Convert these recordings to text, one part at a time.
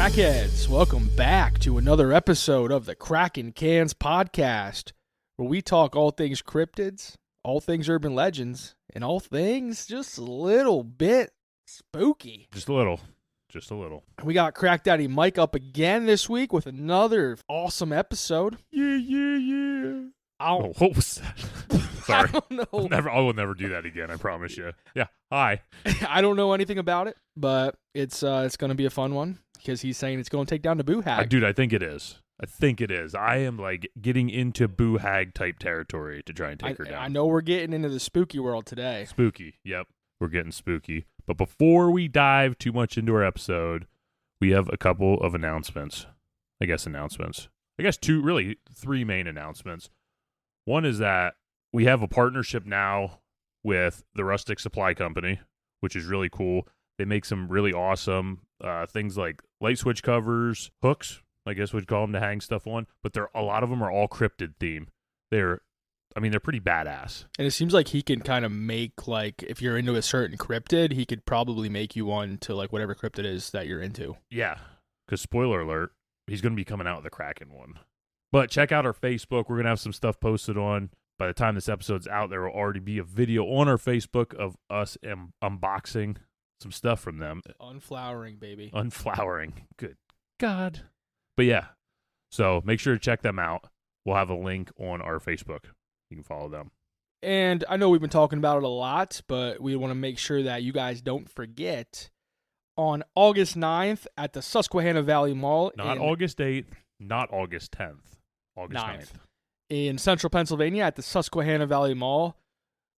Crackheads, welcome back to another episode of the Kraken Cans Podcast, where we talk all things cryptids, all things urban legends, and all things just a little bit spooky. Just a little. Just a little. We got Crack Daddy Mike up again this week with another awesome episode. Yeah. Oh, what was that? Sorry. I don't know. I will never do that again, I promise you. Yeah, hi. I don't know anything about it, but it's going to be a fun one because he's saying it's going to take down the Boo Hag. Dude, I think it is. I am like getting into Boo Hag type territory to try and take her down. I know we're getting into the spooky world today. Spooky. Yep. We're getting spooky. But before we dive too much into our episode, we have a couple of announcements. I guess three main announcements. One is that we have a partnership now with the Rustic Supply Company, which is really cool. They make some really awesome things like light switch covers, hooks, I guess we'd call them, to hang stuff on. But a lot of them are all cryptid theme. They're pretty badass. And it seems like he can kind of make, like, if you're into a certain cryptid, he could probably make you one to, like, whatever cryptid is that you're into. Yeah, because spoiler alert, he's going to be coming out with a Kraken one. But check out our Facebook. We're going to have some stuff posted on. By the time this episode's out, there will already be a video on our Facebook of us unboxing some stuff from them. Unflowering, baby. Unflowering. Good God. But yeah, so make sure to check them out. We'll have a link on our Facebook. You can follow them. And I know we've been talking about it a lot, but we want to make sure that you guys don't forget on August 9th at the Susquehanna Valley Mall. Not August 8th, not August 10th. August 9th. In Central Pennsylvania at the Susquehanna Valley Mall.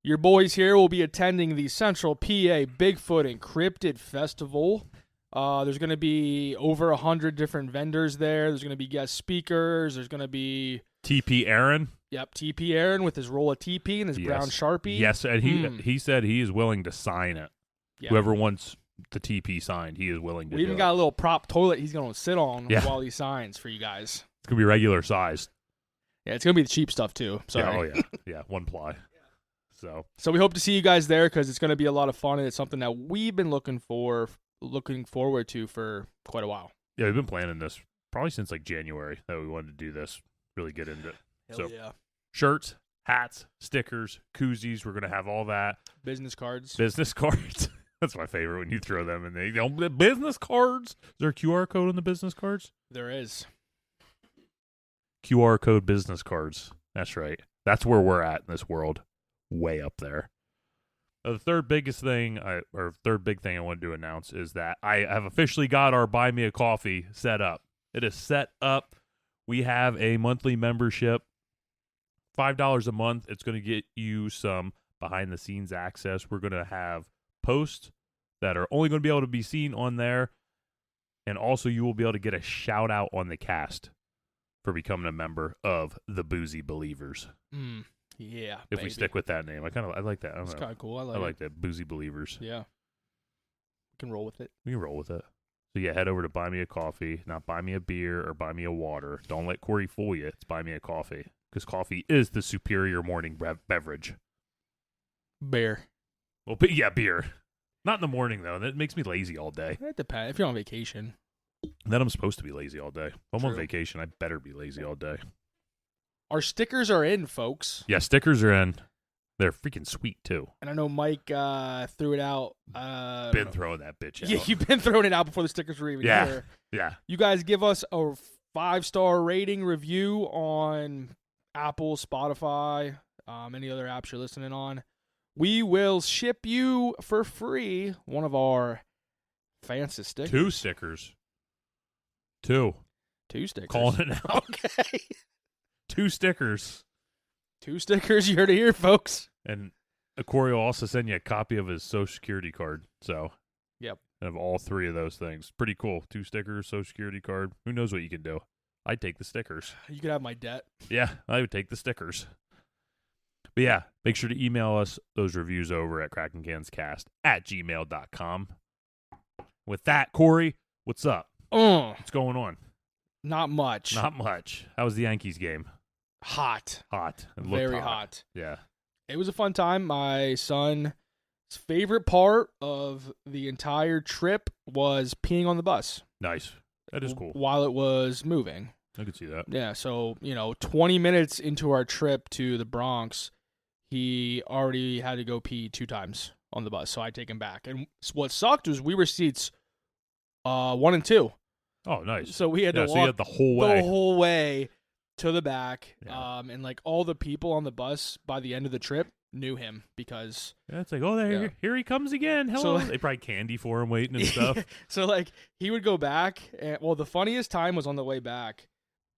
Your boys here will be attending the Central PA Bigfoot and Cryptid Festival. There's going to be over 100 different vendors there. There's going to be guest speakers. There's going to be TP Aaron. Yep, TP Aaron with his roll of TP and his brown Sharpie. Yes, and he said he is willing to sign it. Yeah. Whoever wants the TP signed, he is willing to do it. We even got a little prop toilet he's going to sit on while he signs for you guys. It's going to be regular size. Yeah, it's going to be the cheap stuff too. Sorry. Yeah, yeah, one ply. So we hope to see you guys there because it's going to be a lot of fun, and it's something that we've been looking forward to for quite a while. Yeah, we've been planning this probably since like January that we wanted to do this, really get into it. Hell yeah. Shirts, hats, stickers, koozies, we're going to have all that. Business cards. That's my favorite when you throw them in there. Business cards. Is there a QR code on the business cards? There is. QR code business cards. That's right. That's where we're at in this world. Way up there. The third big thing I wanted to announce is that I have officially got our Buy Me a Coffee set up. It is set up. We have a monthly membership, $5 a month. It's going to get you some behind-the-scenes access. We're going to have posts that are only going to be able to be seen on there, and also you will be able to get a shout-out on the cast for becoming a member of the Boozy Believers. Yeah, if we stick with that name. I like that. It's kind of cool. I like that. Boozy Believers. Yeah. We can roll with it. So yeah, head over to Buy Me a Coffee, not buy me a beer or buy me a water. Don't let Corey fool you. It's Buy Me a Coffee, because coffee is the superior morning beverage. Beer. Well, yeah, beer. Not in the morning, though. That makes me lazy all day. It depends. If you're on vacation. Then I'm supposed to be lazy all day. If I'm on vacation, I better be lazy all day. Our stickers are in, folks. Yeah, stickers are in. They're freaking sweet, too. And I know Mike threw it out. Been throwing that bitch out. Yeah, you've been throwing it out before the stickers were even here. Yeah. You guys give us a 5-star rating review on Apple, Spotify, any other apps you're listening on. We will ship you for free one of our fancy stickers. 2 stickers. 2 stickers. Calling it out. Okay. 2 stickers. 2 stickers, you heard it here, folks. And Corey will also send you a copy of his Social Security card. So, yep. Of all 3 of those things. Pretty cool. 2 stickers, Social Security card. Who knows what you can do? I'd take the stickers. You could have my debt. Yeah, I would take the stickers. But yeah, make sure to email us those reviews over at krakencanscast@gmail.com. With that, Corey, what's up? What's going on? Not much. How was the Yankees game? Hot. Very hot. Yeah. It was a fun time. My son's favorite part of the entire trip was peeing on the bus. Nice. That is cool. While it was moving. I could see that. Yeah, so, 20 minutes into our trip to the Bronx, he already had to go pee 2 times on the bus, so I take him back. And what sucked was we were seats 1 and 2. Oh, nice. So we had to so you walk had the whole way to the back. Yeah. And like all the people on the bus by the end of the trip knew him because it's like, oh, here he comes again. Hello. So, they probably candy for him waiting and stuff. So like he would go back, and the funniest time was on the way back.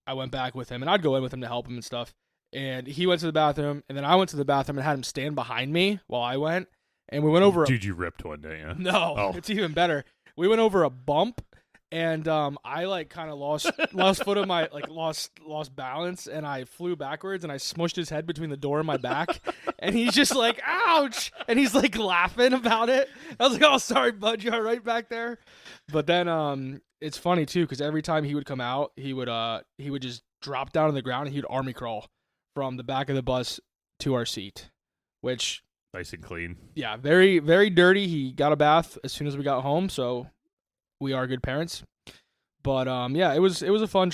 I went back with him, and I'd go in with him to help him and stuff. And he went to the bathroom, and then I went to the bathroom and had him stand behind me while I went. And we went over. Dude, you ripped one, didn't you? No, It's even better. We went over a bump, and I like kind of lost foot of my lost balance, and I flew backwards, and I smushed his head between the door and my back, and he's just like, ouch, and he's like laughing about it. I was like, oh, sorry, bud, you're right back there. But then it's funny too because every time he would come out, he would just drop down on the ground and he would army crawl from the back of the bus to our seat, which nice and clean. Yeah, very, very dirty. He got a bath as soon as we got home, so we are good parents. But yeah, it was a fun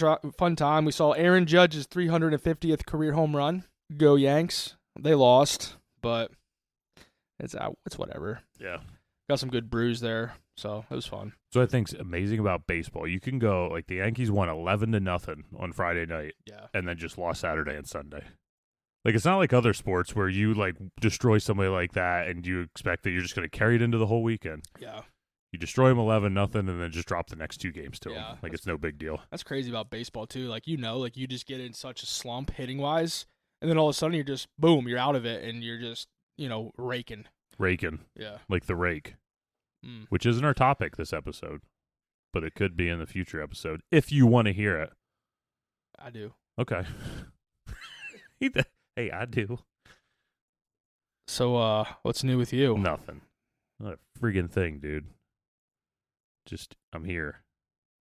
time. We saw Aaron Judge's 350th career home run. Go Yanks! They lost, but it's whatever. Yeah, got some good brews there, so it was fun. So I think's amazing about baseball. You can go like the Yankees won 11-0 on Friday night, and then just lost Saturday and Sunday. Like, it's not like other sports where you, like, destroy somebody like that and you expect that you're just going to carry it into the whole weekend. Yeah. You destroy them 11-0 and then just drop the next 2 games to them. Like, it's no big deal. That's crazy about baseball, too. Like, you just get in such a slump hitting-wise, and then all of a sudden you're just, boom, you're out of it, and you're just, raking. Raking. Yeah. Like the rake. Which isn't our topic this episode, but it could be in the future episode if you want to hear it. I do. Okay. Hey, I do. So, what's new with you? Nothing. Not a friggin' thing, dude. Just, I'm here.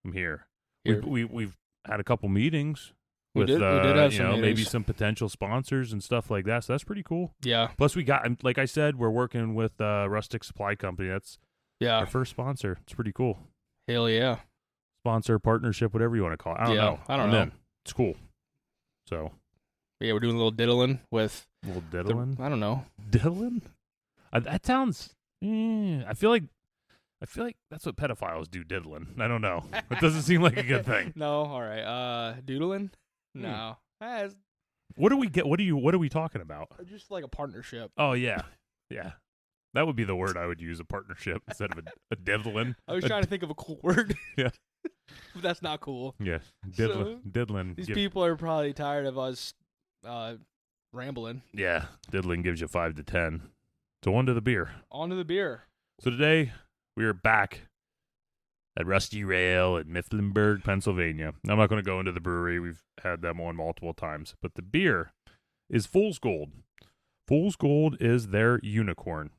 We've had a couple meetings with, we did have some meetings. maybe some potential sponsors and stuff like that. So that's pretty cool. Yeah. Plus, we got, like I said, we're working with Rustic Supply Company. That's our first sponsor. It's pretty cool. Hell yeah. Sponsor, partnership, whatever you want to call it. I don't know. I don't know. It's cool. So. Yeah, we're doing a little diddling with. A little diddling? I don't know. Diddling? That sounds. I feel like that's what pedophiles do. Diddling. I don't know. It doesn't seem like a good thing. No. All right. Doodling? No. What do we get? What are we talking about? Just like a partnership. Oh yeah. That would be the word I would use, a partnership instead of a diddling. I was trying to think of a cool word. Yeah. But that's not cool. Yeah. Diddling. These people are probably tired of us rambling. Yeah. Diddling gives you 5 to 10. So on to the beer. On to the beer. So today we are back at Rusty Rail in Mifflinburg, Pennsylvania. I'm not going to go into the brewery. We've had them on multiple times. But the beer is Fool's Gold. Fool's Gold is their unicorn.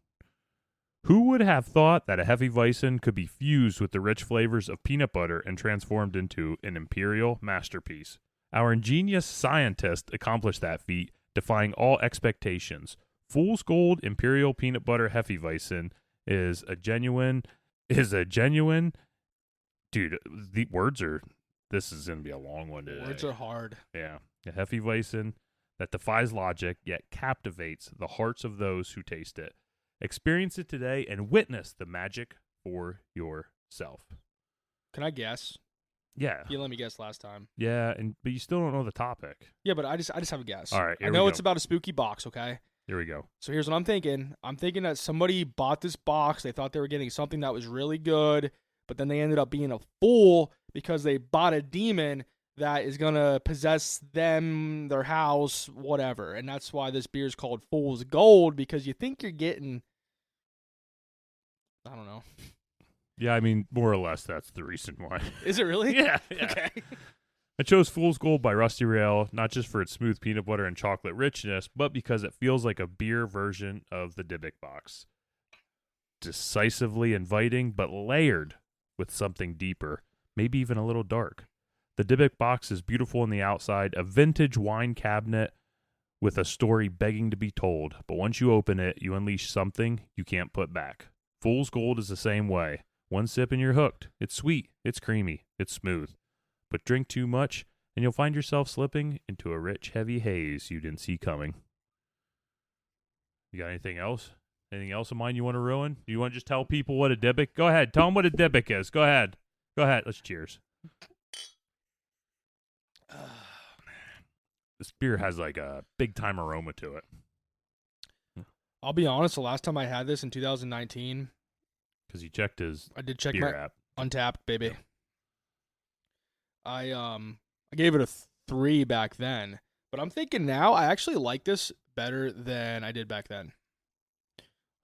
Who would have thought that a Hefeweizen could be fused with the rich flavors of peanut butter and transformed into an imperial masterpiece? Our ingenious scientist accomplished that feat, defying all expectations. Fool's Gold Imperial Peanut Butter Hefeweizen is a genuine. Dude, the words are. This is going to be a long one today. Words are hard. Yeah. A Hefeweizen that defies logic, yet captivates the hearts of those who taste it. Experience it today and witness the magic for yourself. Can I guess? Yeah. You let me guess last time. Yeah, but you still don't know the topic. Yeah, but I just have a guess. All right, I know it's about a spooky box, okay? Here we go. So here's what I'm thinking. I'm thinking that somebody bought this box. They thought they were getting something that was really good, but then they ended up being a fool because they bought a demon that is going to possess them, their house, whatever. And that's why this beer is called Fool's Gold, because you think you're getting, I don't know. Yeah, I mean, more or less, that's the reason why. Is it really? Yeah. Okay. I chose Fool's Gold by Rusty Rail, not just for its smooth peanut butter and chocolate richness, but because it feels like a beer version of the Dybbuk Box. Decisively inviting, but layered with something deeper, maybe even a little dark. The Dybbuk Box is beautiful on the outside, a vintage wine cabinet with a story begging to be told. But once you open it, you unleash something you can't put back. Fool's Gold is the same way. One sip and you're hooked. It's sweet, it's creamy, it's smooth. But drink too much and you'll find yourself slipping into a rich, heavy haze you didn't see coming. You got anything else? Anything else of mine you want to ruin? You want to just tell people what a Dybbuk? Go ahead. Tell them what a Dybbuk is. Go ahead. Go ahead. Let's cheers. This beer has like a big time aroma to it. I'll be honest, the last time I had this in 2019, because he checked his I did check beer my app. Untapped, baby. Yeah. I gave it a 3 back then, but I'm thinking now I actually like this better than I did back then.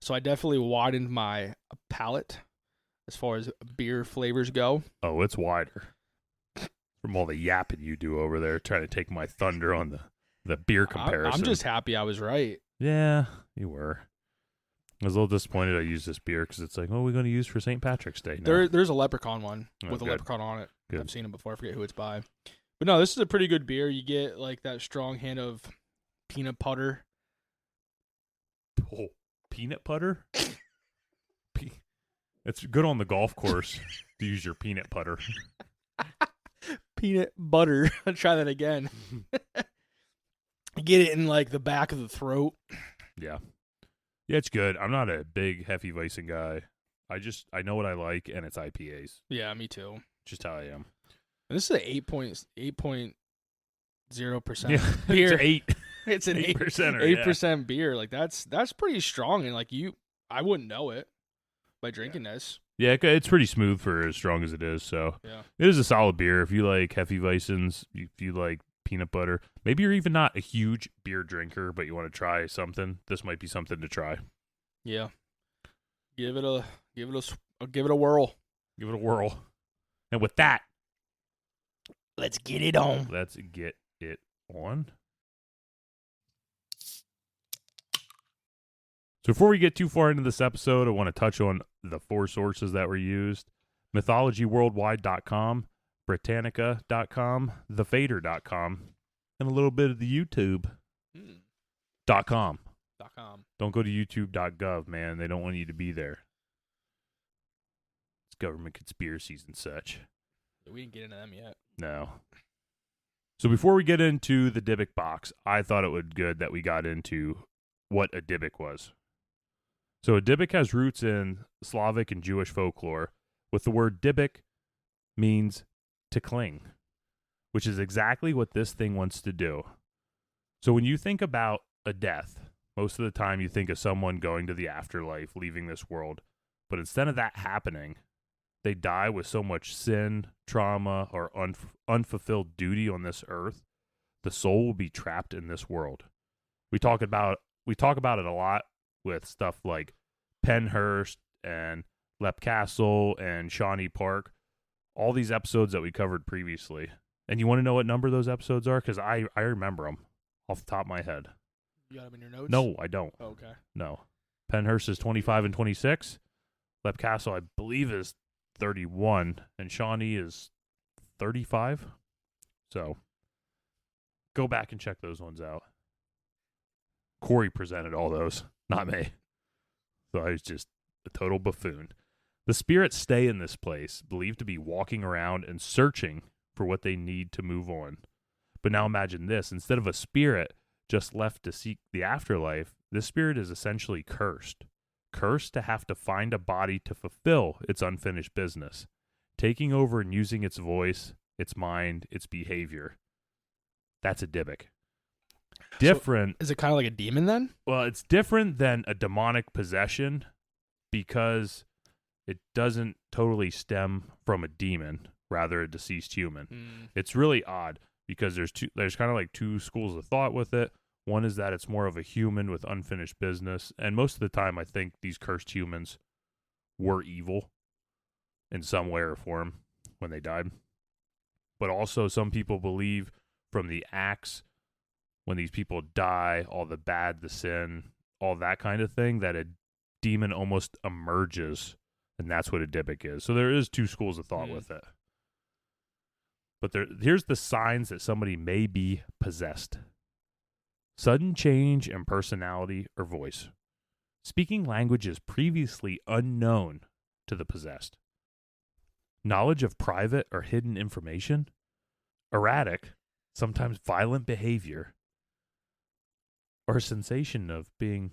So I definitely widened my palate as far as beer flavors go. Oh, it's wider. From all the yapping you do over there, trying to take my thunder on the beer comparison. I'm just happy I was right. Yeah, you were. I was a little disappointed I used this beer because it's like, oh, we're going to use for St. Patrick's Day now. There's a leprechaun one Oh, with a good. leprechaun on it. Good. I've seen it before. I forget who it's by. But no, this is a pretty good beer. You get like that strong hint of peanut butter. Oh, peanut butter? It's good on the golf course to use your peanut butter. Peanut butter. I'll try that again. Get it in like the back of the throat. Yeah. Yeah, it's good. I'm not a big Hefeweizen guy. I know what I like, and it's IPAs. Yeah, me too. Just how I am. And this is an 8.0% Yeah, beer. It's 8. It's an 8%. 8% beer. Like that's pretty strong, and like I wouldn't know it by drinking this. Yeah, it's pretty smooth for as strong as it is. So Yeah. it is a solid beer. If you like Hefeweizens, if you like peanut butter, maybe you're even not a huge beer drinker, but you want to try something, this might be something to try. Yeah. Give it a whirl. Give it a whirl. And with that, Let's get it on. let's get it on. So before we get too far into this episode, I want to touch on the 4 sources that were used: mythologyworldwide.com, britannica.com, thefader.com, and a little bit of the youtube.com. .com. Don't go to youtube.gov, man. They don't want you to be there. It's government conspiracies and such. We didn't get into them yet. No. So before we get into the Dybbuk box, I thought it would be good that we got into what a Dybbuk was. So a Dybbuk has roots in Slavic and Jewish folklore, with the word Dybbuk means to cling, which is exactly what this thing wants to do. So when you think about a death, most of the time you think of someone going to the afterlife, leaving this world. But instead of that happening, they die with so much sin, trauma, or unfulfilled duty on this earth, the soul will be trapped in this world. We talk about it a lot with stuff like Penhurst and Lep Castle and Shawnee Park, all these episodes that we covered previously. And you want to know what number those episodes are? Because I remember them off the top of my head. You got them in your notes? No, I don't. Oh, okay. No. Penhurst is 25 and 26. Lep Castle, I believe, is 31. And Shawnee is 35. So go back and check those ones out. Corey presented all those, not me. So I was just a total buffoon. The spirits stay in this place, believed to be walking around and searching for what they need to move on. But now imagine this. Instead of a spirit just left to seek the afterlife, this spirit is essentially cursed. Cursed to have to find a body to fulfill its unfinished business, taking over and using its voice, its mind, its behavior. That's a Dybbuk. Different. So is it kind of like a demon then? Well, it's different than a demonic possession because it doesn't totally stem from a demon, rather a deceased human. It's really odd because there's kind of like 2 schools of thought with it. One is that it's more of a human with unfinished business, and most of the time I think these cursed humans were evil in some way or form when they died. But also some people believe from the acts when these people die, all the bad, the sin, all that kind of thing, that a demon almost emerges, and that's what a Dybbuk is. So there is 2 schools of thought with it. But here's the signs that somebody may be possessed. Sudden change in personality or voice. Speaking languages previously unknown to the possessed. knowledge of private or hidden information, erratic, sometimes violent behavior, or a sensation of being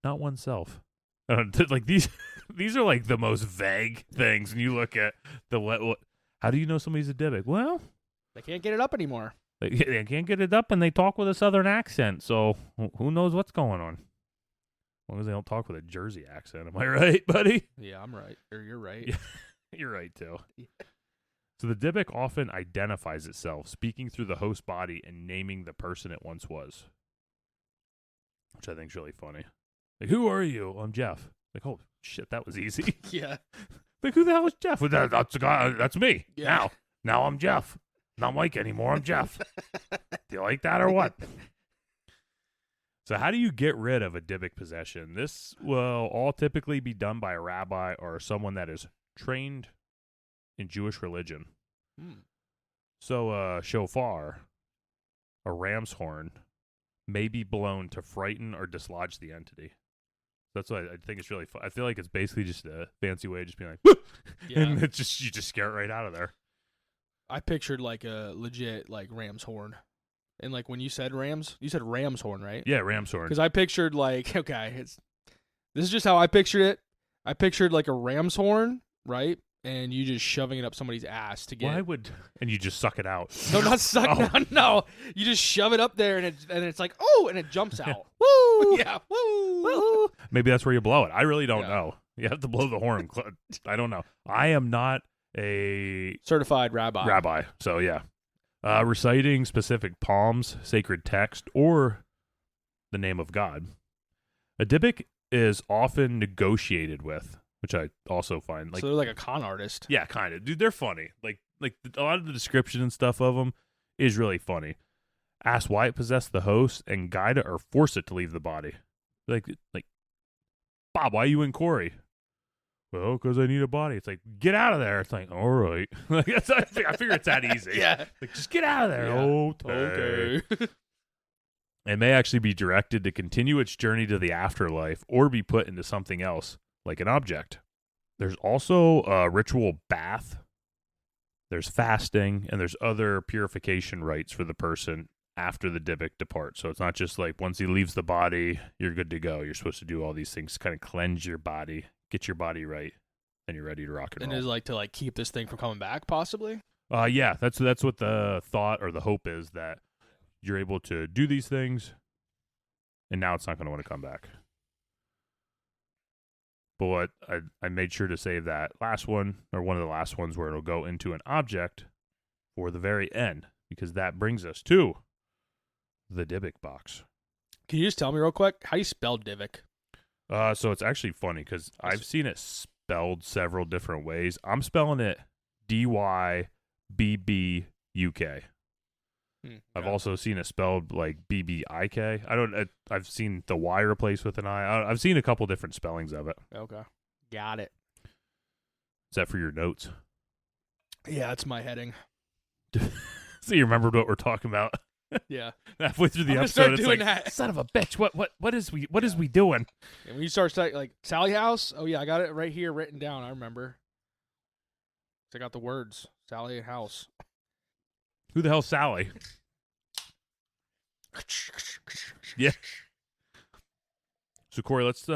not oneself. Like these are like the most vague things. And you look at how do you know somebody's a Dybbuk? Well, They can't get it up anymore. they can't get it up, and they talk with a southern accent. So who knows what's going on? As long as they don't talk with a Jersey accent. Am I right, buddy? Yeah, I'm right. Or you're right. Yeah, you're right too. So the Dybbuk often identifies itself, speaking through the host body and naming the person it once was, which I think is really funny. Like, who are you? I'm Jeff. Like, oh shit, that was easy. Yeah. Like, who the hell is Jeff? Well, that's the guy. That's me. Yeah. Now I'm Jeff. Not Mike anymore. I'm Jeff. Do you like that or what? So how do you get rid of a Dybbuk possession? This will all typically be done by a rabbi or someone that is trained in Jewish religion. So a shofar, a ram's horn, may be blown to frighten or dislodge the entity. That's why I think it's really fun. I feel like it's basically just a fancy way of just being like, woo! Yeah. And it's just you just scare it right out of there. I pictured like a legit like ram's horn. And like when you said rams, you said ram's horn, right? Yeah, ram's horn. Because I pictured like, okay, this is just how I pictured it. I pictured like a ram's horn, right? And you just shoving it up somebody's ass to get. And you just suck it out. No, not suck. Oh. No. You just shove it up there, and it's like, oh, and it jumps out. Woo! Yeah, woo! Maybe that's where you blow it. I really don't Yeah. know. You have to blow the horn. I don't know. I am not a Certified rabbi. So yeah. Reciting specific palms, sacred text, or the name of God. A Dybbuk is often negotiated with, which I also find like. So they're like a con artist. Yeah, kind of. Dude, they're funny. Like a lot of the description and stuff of them is really funny. Ask why it possessed the host and guide it or force it to leave the body. Like Bob, why are you in Corey? Well, because I need a body. It's like, get out of there. It's like, all right. I figure it's that easy. Yeah. Like, just get out of there. Yeah. Okay. Okay. It may actually be directed to continue its journey to the afterlife or be put into something else, like an object. There's also a ritual bath. There's fasting, and there's other purification rites for the person after the Dybbuk departs. So it's not just like once he leaves the body, you're good to go. You're supposed to do all these things, kind of cleanse your body, get your body right, and you're ready to rock and roll. And is like to like keep this thing from coming back, possibly? Yeah, that's what the thought or the hope is, that you're able to do these things, and now it's not going to want to come back. But I made sure to save that last one, or one of the last ones, where it'll go into an object for the very end, because that brings us to the Dybbuk box. Can you just tell me real quick how you spell Dybbuk? So it's actually funny because I've seen it spelled several different ways. I'm spelling it Dybbuk. I've also seen it spelled like BBIK. I've seen the Y replaced with an I. I've seen a couple different spellings of it. Okay. Got it. Is that for your notes? Yeah, that's my heading. So you remembered what we're talking about? Yeah. Halfway through the I'm gonna episode, start it's doing like, that. son of a bitch, what is we doing? And when you start saying like Sally House, oh yeah, I got it right here written down. I remember. I got the words Sally House. Who the hell's Sally? Yeah. So Corey, let's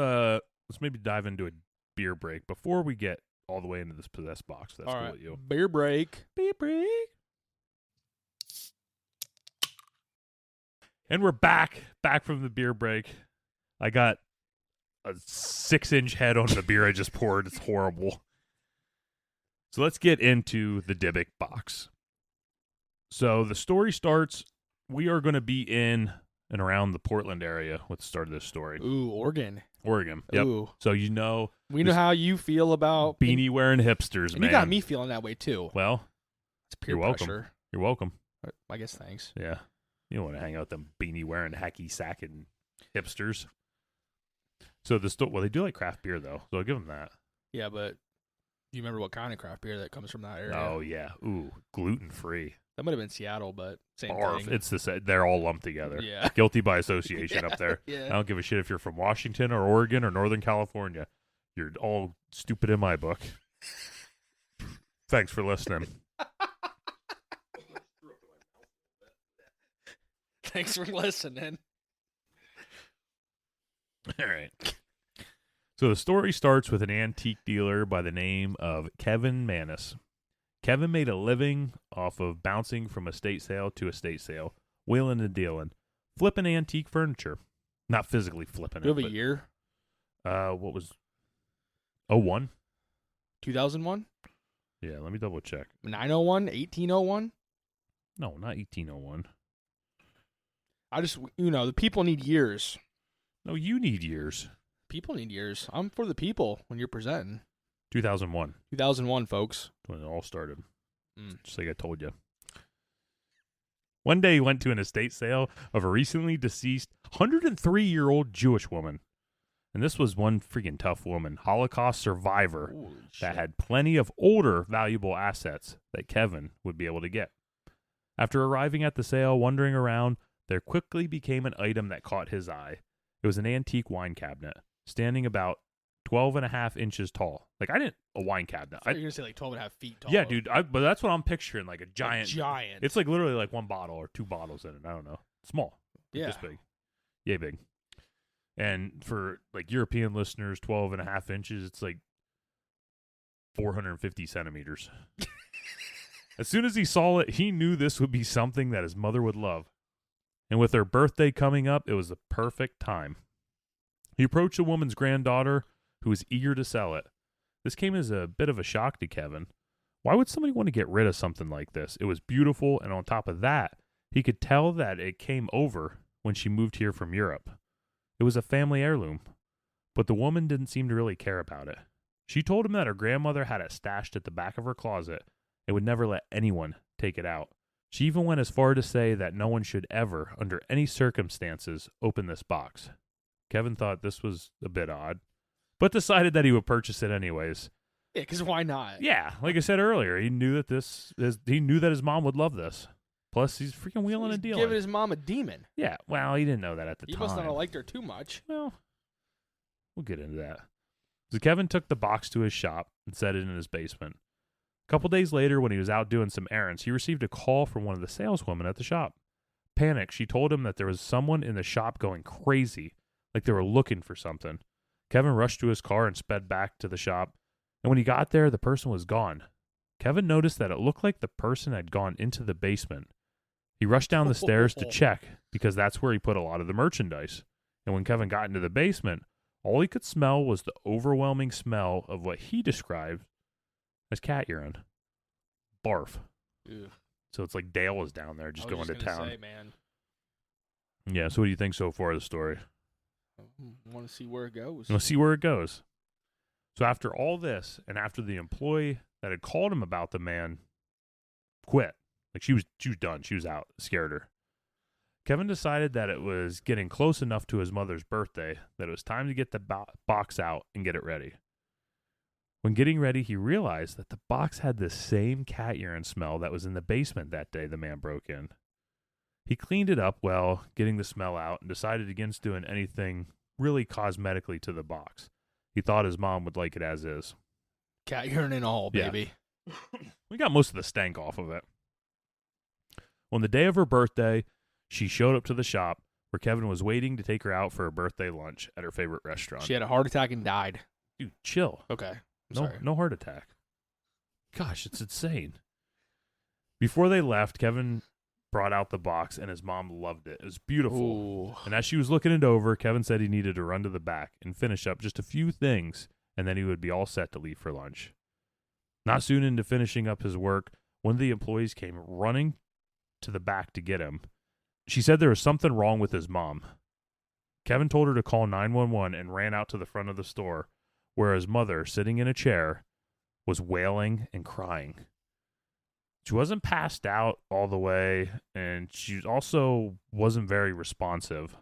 maybe dive into a beer break before we get all the way into this possessed box. That's all cool right. with you. Beer break. Beer break. And we're back from the beer break. I got a 6-inch head on the beer I just poured. It's horrible. So let's get into the Dybbuk box. So the story starts, we are going to be in and around the Portland area with the start of this story. Ooh, Oregon. Yep. Ooh. So we know how you feel about beanie wearing hipsters, and man. you got me feeling that way too. Well, It's peer you're welcome. pressure. You're welcome. I guess thanks. Yeah. You don't want to hang out with them beanie wearing hacky sacking hipsters. So they do like craft beer though. So I'll give them that. Yeah, but you remember what kind of craft beer that comes from that area? Oh yeah. Ooh, gluten free. That might have been Seattle, but same Barf. thing. It's they're all lumped together. Yeah. Guilty by association up there. Yeah. I don't give a shit if you're from Washington or Oregon or Northern California. You're all stupid in my book. Thanks for listening. Thanks for listening. All right. So the story starts with an antique dealer by the name of Kevin Manis. Kevin made a living off of bouncing from estate sale to estate sale, wheeling and dealing, flipping antique furniture. Not physically flipping Do you it. have a year? What was 01? 2001? Yeah, let me double check. 901? 1801? No, not 1801. I just, the people need years. No, you need years. People need years. I'm for the people when you're presenting. 2001. 2001, folks. When it all started. Mm. Just like I told you. One day he went to an estate sale of a recently deceased 103-year-old Jewish woman. And this was one freaking tough woman, Holocaust survivor, Holy that shit. had plenty of older valuable assets that Kevin would be able to get. After arriving at the sale, wandering around, there quickly became an item that caught his eye. It was an antique wine cabinet, standing about 12 and a half inches tall. Like, a wine cabinet. I thought you were going to say like 12 and a half feet tall. Yeah, dude, but that's what I'm picturing, like a giant. Giant. It's like literally like one bottle or two bottles in it. I don't know. Small. Yeah. This big. Yay big. And for like European listeners, 12 and a half inches, it's like 450 centimeters. As soon as he saw it, he knew this would be something that his mother would love. And with her birthday coming up, it was the perfect time. He approached the woman's granddaughter, who was eager to sell it. This came as a bit of a shock to Kevin. Why would somebody want to get rid of something like this? It was beautiful, and on top of that, he could tell that it came over when she moved here from Europe. It was a family heirloom, but the woman didn't seem to really care about it. She told him that her grandmother had it stashed at the back of her closet and would never let anyone take it out. She even went as far to say that no one should ever, under any circumstances, open this box. Kevin thought this was a bit odd, but decided that he would purchase it anyways. Yeah, because why not? Yeah, like I said earlier, he knew that his mom would love this. Plus, he's freaking wheeling He's and dealing. giving his mom a demon. Yeah, well, he didn't know that at the He time. must not have liked her too much. Well, we'll get into that. So Kevin took the box to his shop and set it in his basement. A couple days later, when he was out doing some errands, he received a call from one of the saleswomen at the shop. Panicked, she told him that there was someone in the shop going crazy, like they were looking for something. Kevin rushed to his car and sped back to the shop, and when he got there, the person was gone. Kevin noticed that it looked like the person had gone into the basement. He rushed down the stairs to check, because that's where he put a lot of the merchandise. And when Kevin got into the basement, all he could smell was the overwhelming smell of what he described as cat urine. Barf. Ew. So it's like Dale was down there just going to town. Say, man, Yeah, so what do you think so far of the story? I want to see where it goes. Let's see where it goes. So after all this, and after the employee that had called him about the man quit, like she was done, she was out, scared her, Kevin decided that it was getting close enough to his mother's birthday that it was time to get the box out and get it ready. When getting ready, he realized that the box had the same cat urine smell that was in the basement that day the man broke in. He cleaned it up well, getting the smell out, and decided against doing anything really cosmetically to the box. He thought his mom would like it as is. Cat urine and all, Yeah. baby. We got most of the stank off of it. On the day of her birthday, she showed up to the shop where Kevin was waiting to take her out for a birthday lunch at her favorite restaurant. She had a heart attack and died. Dude, chill. Okay. No heart attack. Gosh, it's insane. Before they left, Kevin brought out the box, and his mom loved it. It was beautiful. Ooh. And as she was looking it over, Kevin said he needed to run to the back and finish up just a few things, and then he would be all set to leave for lunch. Not soon into finishing up his work, one of the employees came running to the back to get him. She said there was something wrong with his mom. Kevin told her to call 911 and ran out to the front of the store, where his mother, sitting in a chair, was wailing and crying. She wasn't passed out all the way, and she also wasn't very responsive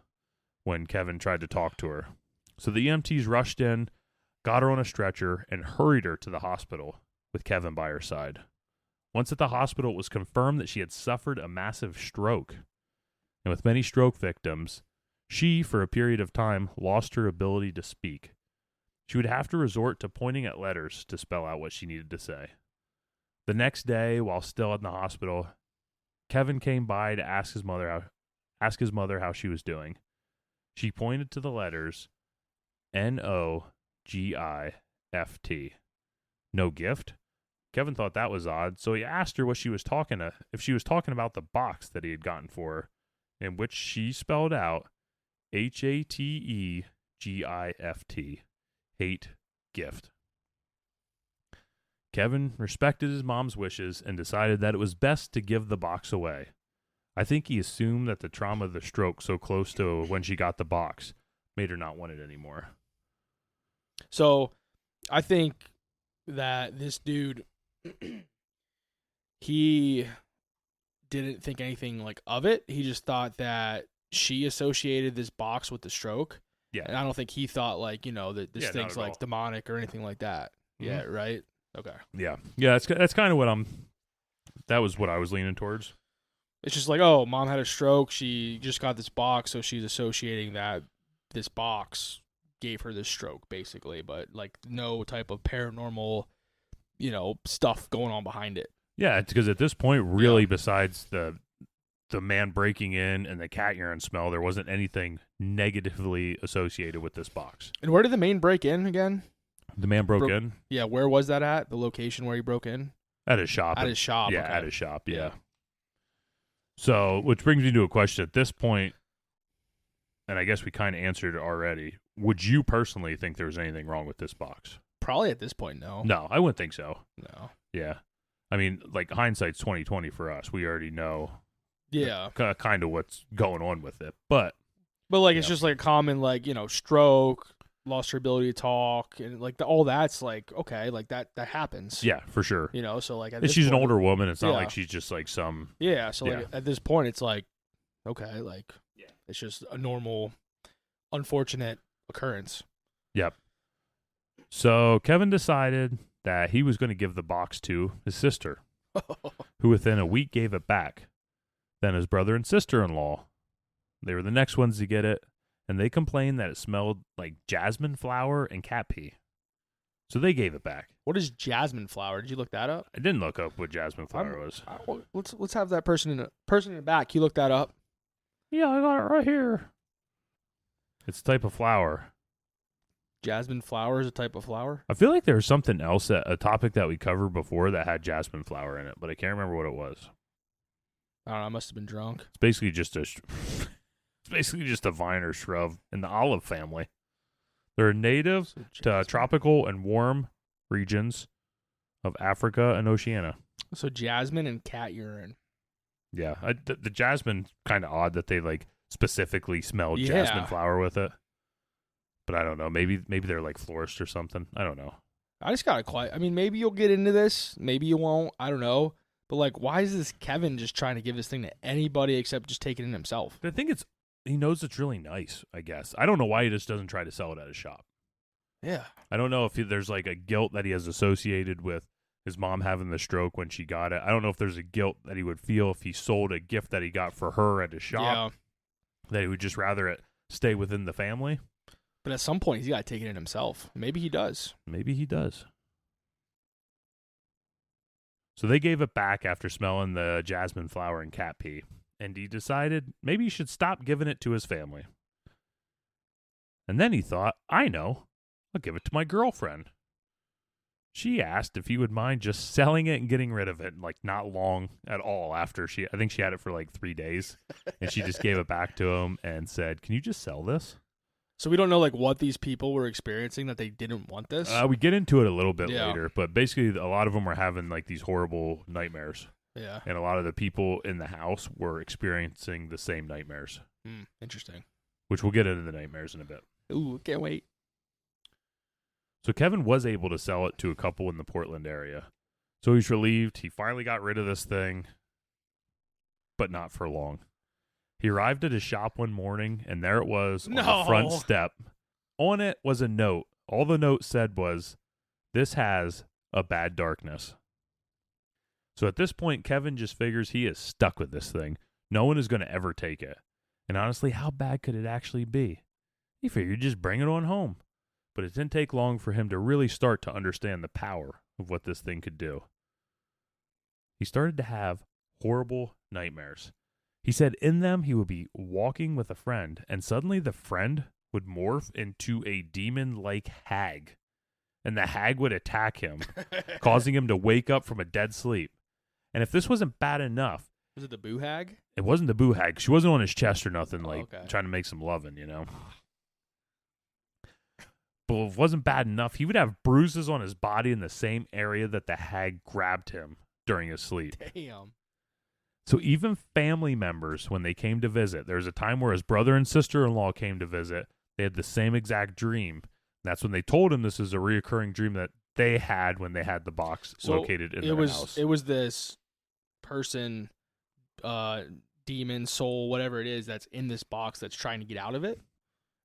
when Kevin tried to talk to her. So the EMTs rushed in, got her on a stretcher, and hurried her to the hospital with Kevin by her side. Once at the hospital, it was confirmed that she had suffered a massive stroke. And with many stroke victims, she, for a period of time, lost her ability to speak. She would have to resort to pointing at letters to spell out what she needed to say. The next day, while still in the hospital, Kevin came by to ask his mother how she was doing. She pointed to the letters NOGIFT. No gift? Kevin thought that was odd, so he asked her if she was talking about the box that he had gotten for her, in which she spelled out HATEGIFT. Hate gift. Kevin respected his mom's wishes and decided that it was best to give the box away. I think he assumed that the trauma of the stroke so close to when she got the box made her not want it anymore. So, I think that this dude, he didn't think anything like of it. He just thought that she associated this box with the stroke. Yeah. And I don't think he thought like, that this thing's like all. demonic or anything like that. Mm-hmm. Yeah, right? Okay. Yeah. Yeah, that's kind of what that was what I was leaning towards. It's just like, oh, mom had a stroke. She just got this box, so she's associating that this box gave her this stroke, basically. But, like, no type of paranormal, stuff going on behind it. Yeah, it's because at this point, really, besides the man breaking in and the cat urine smell, there wasn't anything negatively associated with this box. And where did the man break in again? The man broke in? Yeah, where was that at? The location where he broke in? At his shop. At his shop, Yeah, okay. At his shop, yeah. So, which brings me to a question. At this point, and I guess we kind of answered it already, would you personally think there was anything wrong with this box? Probably at this point, no. No, I wouldn't think so. No. Yeah. I mean, like, hindsight's 20/20 for us. We already know kind of what's going on with it. But like, it's just like a common, like, stroke, lost her ability to talk, and like all that's like, okay, like that happens. Yeah, for sure. So like and she's an older woman. It's not like she's just like some. Yeah, so like at this point, it's like, okay, like it's just a normal, unfortunate occurrence. Yep. So Kevin decided that he was going to give the box to his sister, who within a week gave it back. Then his brother and sister-in-law, they were the next ones to get it, and they complained that it smelled like jasmine flower and cat pee. So they gave it back. What is jasmine flower? Did you look that up? I didn't look up what jasmine flower was. Let's have that person in the back. You looked that up? Yeah, I got it right here. It's a type of flower. Jasmine flower is a type of flower? I feel like there was something else, a topic that we covered before that had jasmine flower in it, but I can't remember what it was. I don't know. I must have been drunk. It's basically just a vine or shrub in the olive family. They're native to tropical and warm regions of Africa and Oceania. So jasmine and cat urine. Yeah, the jasmine, kind of odd that they like specifically smelled jasmine flower with it. But I don't know. Maybe they're like florists or something. I don't know. I just got to maybe you'll get into this. Maybe you won't. I don't know. But, like, why is this Kevin just trying to give this thing to anybody except just take it in himself? I think he knows it's really nice, I guess. I don't know why he just doesn't try to sell it at his shop. Yeah. I don't know if there's, like, a guilt that he has associated with his mom having the stroke when she got it. I don't know if there's a guilt that he would feel if he sold a gift that he got for her at his shop. Yeah. That he would just rather it stay within the family. But at some point, he's got to take it in himself. Maybe he does. Maybe he does. So they gave it back after smelling the jasmine flower and cat pee, and he decided maybe he should stop giving it to his family. And then he thought, I know, I'll give it to my girlfriend. She asked if he would mind just selling it and getting rid of it, like not long at all after I think she had it for like 3 days, and she just gave it back to him and said, can you just sell this? So we don't know like what these people were experiencing that they didn't want this? We get into it a little bit later, but basically a lot of them were having like these horrible nightmares. Yeah. And a lot of the people in the house were experiencing the same nightmares. Interesting. Which we'll get into the nightmares in a bit. Ooh, can't wait. So Kevin was able to sell it to a couple in the Portland area. So he's relieved. He finally got rid of this thing, but not for long. He arrived at his shop one morning, and there it was on the front step. On it was a note. All the note said was, "This has a bad darkness." So at this point, Kevin just figures he is stuck with this thing. No one is going to ever take it. And honestly, how bad could it actually be? He figured just bring it on home. But it didn't take long for him to really start to understand the power of what this thing could do. he started to have horrible nightmares. He said in them he would be walking with a friend, and suddenly the friend would morph into a demon-like hag, and the hag would attack him, causing him to wake up from a dead sleep. And if this wasn't bad enough, Was it the boo hag? it wasn't the boo hag. She wasn't on his chest or nothing, Okay. trying to make some loving, you know. But if it wasn't bad enough, he would have bruises on his body in the same area that the hag grabbed him during his sleep. Damn. So even family members, when they came to visit, there was a time where his brother and sister-in-law came to visit. They had the same exact dream. That's when they told him this is a reoccurring dream that they had when they had the box located in their house. It was this person, demon, soul, whatever it is, that's in this box that's trying to get out of it.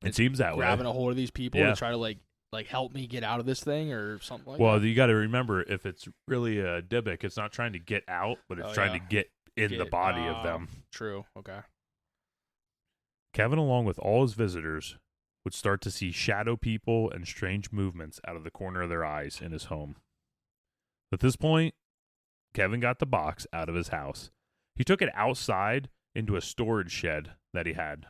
It seems that way. Grabbing a hold of these people Yeah. to try to like help me get out of this thing or something like Well, that. you got to remember, if it's really a Dybbuk, it's not trying to get out, but it's trying to get in the body of them. True. Okay. Kevin, along with all his visitors, would start to see shadow people and strange movements out of the corner of their eyes in his home. At this point, Kevin got the box out of his house. He took it outside into a storage shed that he had.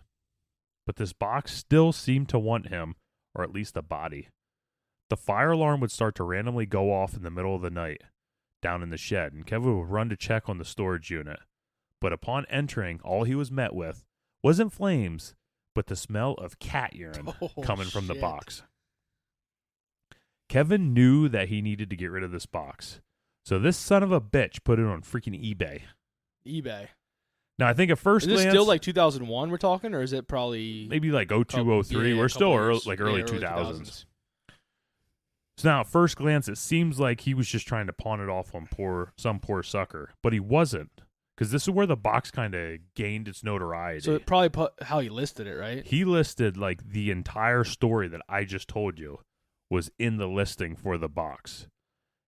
But this box still seemed to want him, or at least a body. The fire alarm would start to randomly go off in the middle of the night down in the shed, and Kevin would run to check on the storage unit. But upon entering, all he was met with wasn't flames, but the smell of cat urine coming from the box. Kevin knew that he needed to get rid of this box. So this son of a bitch put it on freaking eBay. eBay. Now, I think at first Is this glance, still like 2001 we're talking, or is it probably maybe like 02, 03. Yeah, We're a still couple early, years. like early Yeah, 2000s. So now, at first glance, it seems like he was just trying to pawn it off on some poor sucker, but he wasn't, because this is where the box kind of gained its notoriety. So it probably put how he listed it, right? He listed like the entire story that I just told you was in the listing for the box,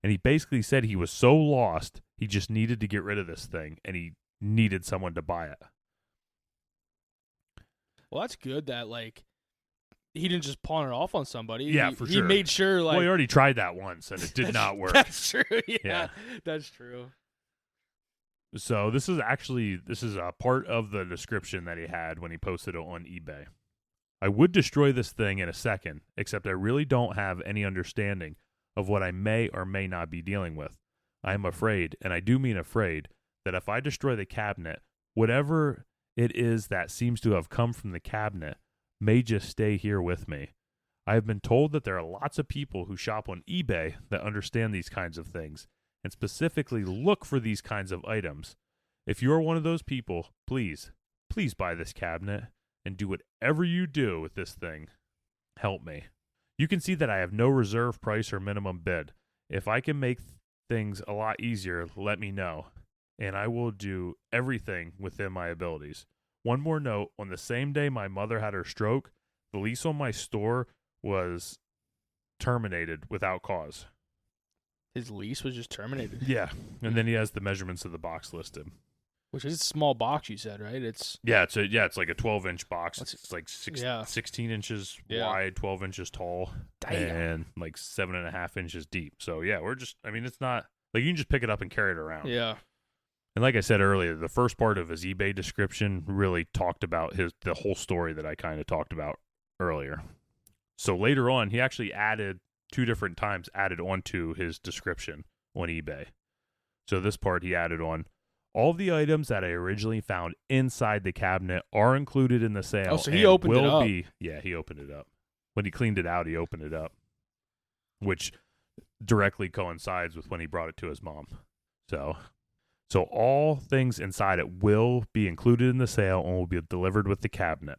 and he basically said he was so lost he just needed to get rid of this thing, and he needed someone to buy it. Well, that's good that like he didn't just pawn it off on somebody. Yeah, he sure. He made sure like Well, he already tried that once, and it did not work. That's true. Yeah, Yeah. That's true. So this is a part of the description that he had when he posted it on eBay. I would destroy this thing in a second, except I really don't have any understanding of what I may or may not be dealing with. I am afraid, and I do mean afraid, that if I destroy the cabinet, whatever it is that seems to have come from the cabinet may just stay here with me. I have been told that there are lots of people who shop on eBay that understand these kinds of things, and specifically look for these kinds of items. If you are one of those people, please buy this cabinet and do whatever you do with this thing. Help me. You can see that I have no reserve price or minimum bid. If I can make things a lot easier, let me know, and I will do everything within my abilities. One more note, on the same day my mother had her stroke, the lease on my store was terminated without cause. His lease was just terminated. Yeah, and then he has the measurements of the box listed. Which is a small box, you said, right? It's It's like a 12-inch box. What's- It's like 16 inches Yeah. wide, 12 inches tall, Damn. and like 7.5 inches deep. So yeah, it's not like you can just pick it up and carry it around. yeah. And like I said earlier, the first part of his eBay description really talked about the whole story that I kind of talked about earlier. So later on, he actually added 2 different times onto his description on eBay. So this part he added on, all the items that I originally found inside the cabinet are included in the sale. Oh, so he and opened it will up. he opened it up. When he cleaned it out, he opened it up, which directly coincides with when he brought it to his mom. So all things inside it will be included in the sale and will be delivered with the cabinet.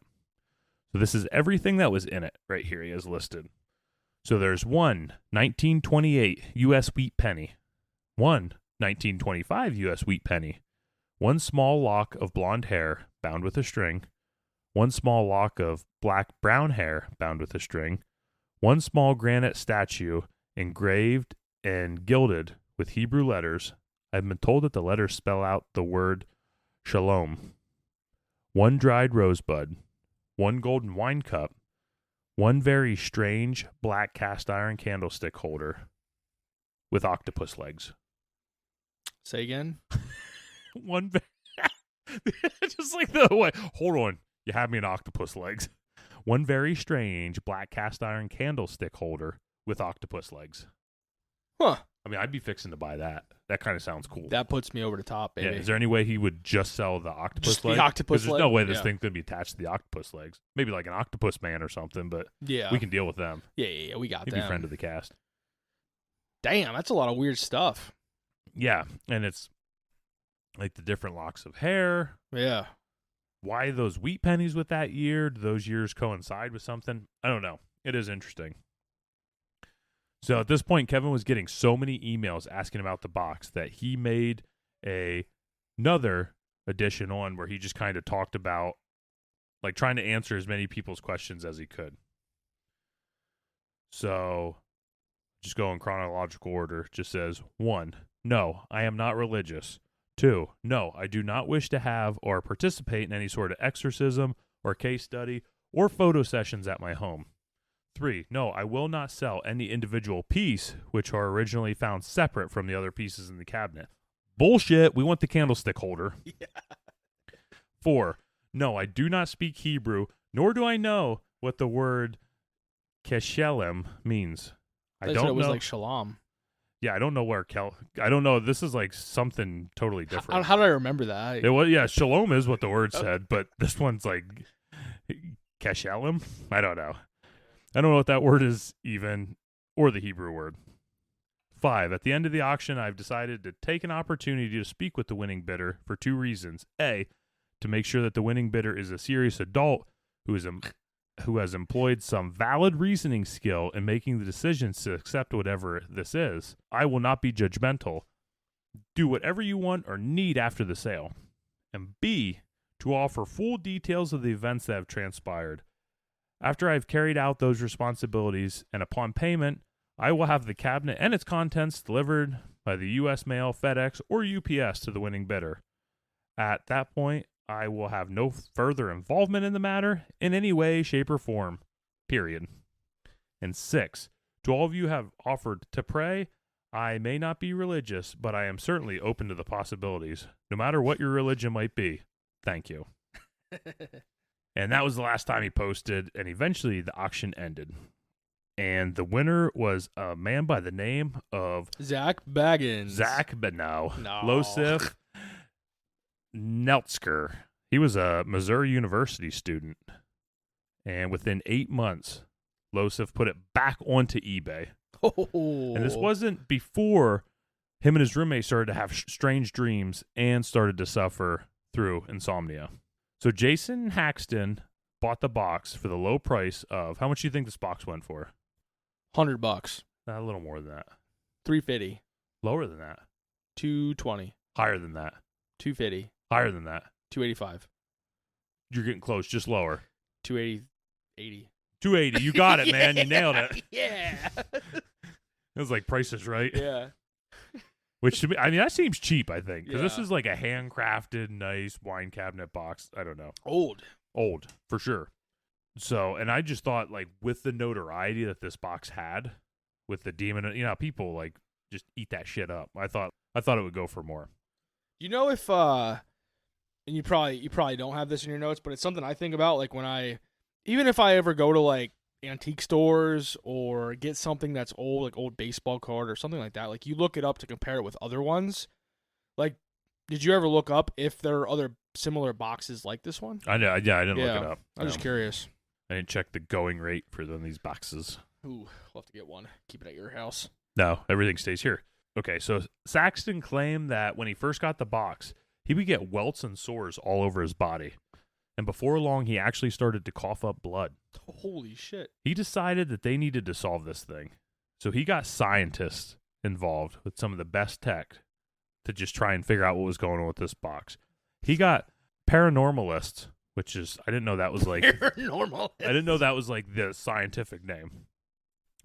So this is everything that was in it right here. He has listed. So there's one 1928 U.S. wheat penny, one 1925 U.S. wheat penny, one small lock of blonde hair bound with a string, one small lock of black-brown hair bound with a string, one small granite statue engraved and gilded with Hebrew letters. I've been told that the letters spell out the word shalom, one dried rosebud, one golden wine cup, one very strange black cast iron candlestick holder with octopus legs. Say again. One just like the way. Hold on. You have me an octopus legs. One very strange black cast iron candlestick holder with octopus legs. Huh. I mean, I'd be fixing to buy that. That kind of sounds cool. That puts me over the top, baby. Yeah. Is there any way he would just sell the octopus Just legs? the octopus there's leg? no way this Yeah. thing's going to be attached to the octopus legs. Maybe like an octopus man or something, but Yeah. we can deal with them. Yeah, we got He'd them. be friend of the cast. Damn, that's a lot of weird stuff. Yeah, and it's like the different locks of hair. Yeah. Why those wheat pennies with that year? Do those years coincide with something? I don't know. It is interesting. So at this point, Kevin was getting so many emails asking about the box that he made another edition on where he just kind of talked about like trying to answer as many people's questions as he could. So just go in chronological order. Just says 1, no, I am not religious. 2, no, I do not wish to have or participate in any sort of exorcism or case study or photo sessions at my home. 3, no, I will not sell any individual piece which are originally found separate from the other pieces in the cabinet. Bullshit, we want the candlestick holder. Yeah. 4, no, I do not speak Hebrew, nor do I know what the word keshelem means. I They don't said know. it was like shalom. Yeah, I don't know where I don't know. This is like something totally different. How did I remember that? It was, yeah, shalom is what the word said, but this one's like keshelem. I don't know. I don't know what that word is even, or the Hebrew word. 5, at the end of the auction, I've decided to take an opportunity to speak with the winning bidder for 2 reasons. A, to make sure that the winning bidder is a serious adult who has employed some valid reasoning skill in making the decisions to accept whatever this is. I will not be judgmental. Do whatever you want or need after the sale. And B, to offer full details of the events that have transpired. After I've carried out those responsibilities and upon payment, I will have the cabinet and its contents delivered by the U.S. Mail, FedEx, or UPS to the winning bidder. At that point, I will have no further involvement in the matter in any way, shape, or form. Period. And 6, to all of you who have offered to pray, I may not be religious, but I am certainly open to the possibilities, no matter what your religion might be. Thank you. And that was the last time he posted, and eventually the auction ended. And the winner was a man by the name of Zak Bagans. No. No. Losif Neltsker. He was a Missouri University student. And within 8 months, Losif put it back onto eBay. Oh. And this wasn't before him and his roommate started to have strange dreams and started to suffer through insomnia. So Jason Haxton bought the box for the low price of, how much do you think this box went for? $100. A little more than that. $350. Lower than that. $220. Higher than that. $250. Higher than that. $285. You're getting close, just lower. $280. $80. $280. You got it, man. You nailed it. Yeah. It was like Price is Right. Yeah. Which to me, I mean, that seems cheap, I think. Because this Yeah. is like a handcrafted, nice wine cabinet box. I don't know. Old, for sure. So, and I just thought, like, with the notoriety that this box had, with the demon, you know, people, like, just eat that shit up. I thought it would go for more. You know, if and you probably don't have this in your notes, but it's something I think about, like, even if I ever go to, like, antique stores or get something that's old, like old baseball card or something like that, like, you look it up to compare it with other ones. Like, did you ever look up if there are other similar boxes like this one? I know. Yeah, I didn't look it up. I was just curious. I didn't check the going rate for one of these boxes. Ooh, we'll have to get one. Keep it at your house. No, everything stays here. Okay, so Saxton claimed that when he first got the box, he would get welts and sores all over his body. And before long, he actually started to cough up blood. Holy shit. He decided that they needed to solve this thing. So he got scientists involved with some of the best tech to just try and figure out what was going on with this box. He got paranormalists, which is, I didn't know that was like... Paranormal. I didn't know that was like the scientific name,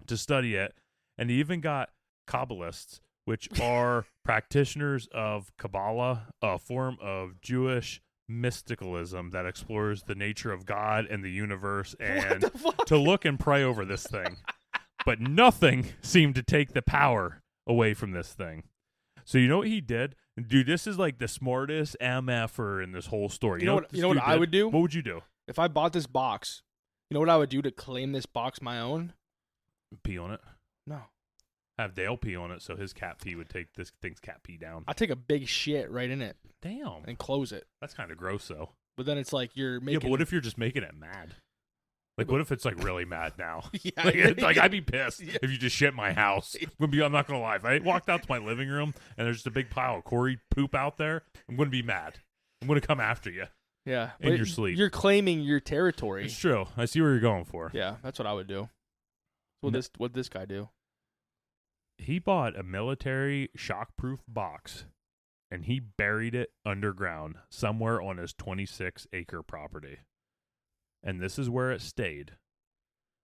to study it. And he even got Kabbalists, which are practitioners of Kabbalah, a form of Jewish mysticalism that explores the nature of God and the universe, and What the fuck? to look and pray over this thing. But nothing seemed to take the power away from this thing. So you know what he did? Dude, this is like the smartest MFer in this whole story. You know what I would do? What would you do? If I bought this box, you know what I would do to claim this box my own? Pee on it. No. Have Dale pee on it so his cat pee would take this thing's cat pee down. I take a big shit right in it. Damn. And close it. That's kind of gross, though. But then it's like you're making... Yeah, but what if you're just making it mad? Like, what if it's, like, really mad now? Yeah. Like, I'd be pissed if you just shit my house. I'm not going to lie. If I walked out to my living room and there's just a big pile of Corey poop out there, I'm going to be mad. I'm going to come after you. Yeah. In your sleep. You're claiming your territory. It's true. I see where you're going for. Yeah, that's what I would do. What this guy do? He bought a military shockproof box, and he buried it underground somewhere on his 26-acre property. And this is where it stayed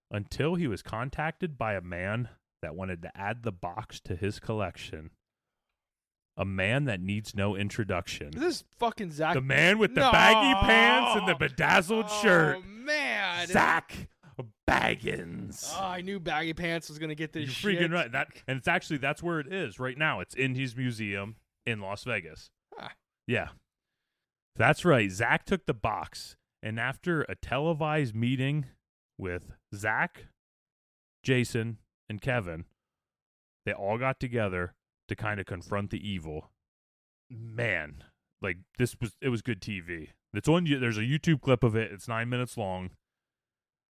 until he was contacted by a man that wanted to add the box to his collection. A man that needs no introduction. This is fucking Zak. The man with the baggy pants and the bedazzled shirt. Oh, man. Zak Bagans. Oh, I knew Baggy Pants was going to get this You're shit. freaking right. And it's actually, that's where it is right now. It's in his museum in Las Vegas. Ah. Yeah. That's right. Zak took the box, and after a televised meeting with Zak, Jason, and Kevin, they all got together to kind of confront the evil. Man, like it was good TV. It's on. There's a YouTube clip of it. It's 9 minutes long.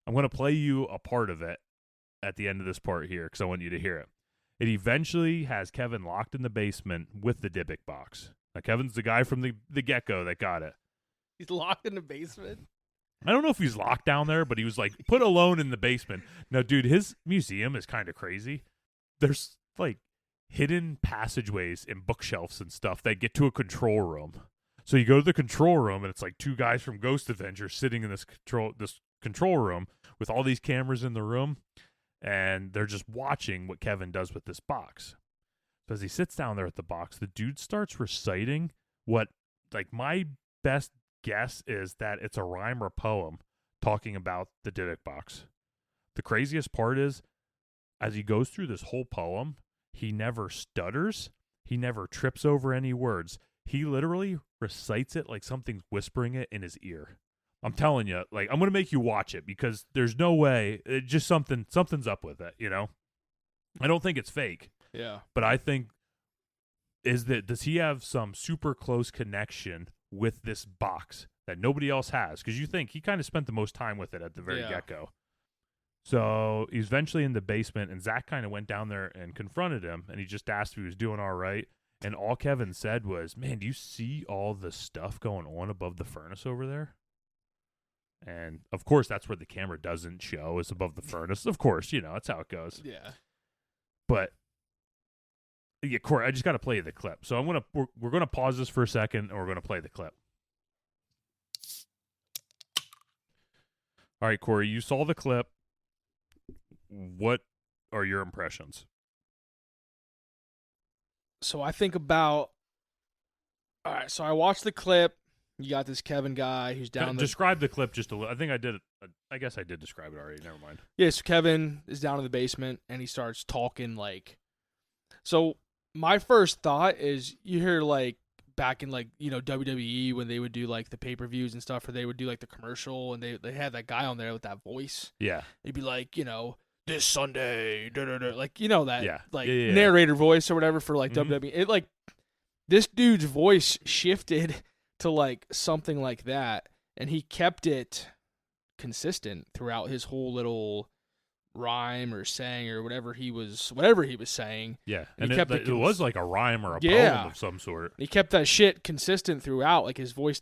I'm going to play you a part of it at the end of this part here because I want you to hear it. It eventually has Kevin locked in the basement with the Dybbuk box. Now, Kevin's the guy from the get-go that got it. He's locked in the basement? I don't know if he's locked down there, but he was like put alone in the basement. Now, dude, his museum is kind of crazy. There's like hidden passageways and bookshelves and stuff that get to a control room. So you go to the control room, and it's like two guys from Ghost Adventures sitting in this control room with all these cameras in the room, and they're just watching what Kevin does with this box. So as he sits down there at the box, the dude starts reciting what, like, my best guess is that it's a rhyme or poem talking about the Dybbuk box. The craziest part is, as he goes through this whole poem, he never stutters. He never trips over any words. He literally recites it like something's whispering it in his ear. I'm telling you, like, I'm going to make you watch it because there's no way. It just something's up with it, you know? I don't think it's fake. Yeah. But I think, does he have some super close connection with this box that nobody else has? Because you think he kind of spent the most time with it at the very get-go. So he's eventually in the basement, and Zak kind of went down there and confronted him, and he just asked if he was doing all right. And all Kevin said was, "Man, do you see all the stuff going on above the furnace over there?" And, of course, that's where the camera doesn't show, is above the furnace. Of course, you know, that's how it goes. Yeah. But, yeah, Corey, I just got to play you the clip. So we're going to pause this for a second, and we're going to play the clip. All right, Corey, you saw the clip. What are your impressions? So I think about, all right, so I watched the clip. You got this Kevin guy who's down there. Describe the clip just a little. I think I did it. I guess I did describe it already. Never mind. Yeah, so Kevin is down in the basement, and he starts talking like, so my first thought is you hear like back in like, you know, WWE when they would do like the pay-per-views and stuff, or they would do like the commercial, and they had that guy on there with that voice. Yeah. He'd be like, you know, this Sunday, like, you know, that yeah. narrator voice or whatever for like WWE. It like, this dude's voice shifted to like something like that, and he kept it consistent throughout his whole little rhyme or saying or whatever he was saying. Yeah, and it was like a rhyme or a Yeah. poem of some sort. He kept that shit consistent throughout, like his voice.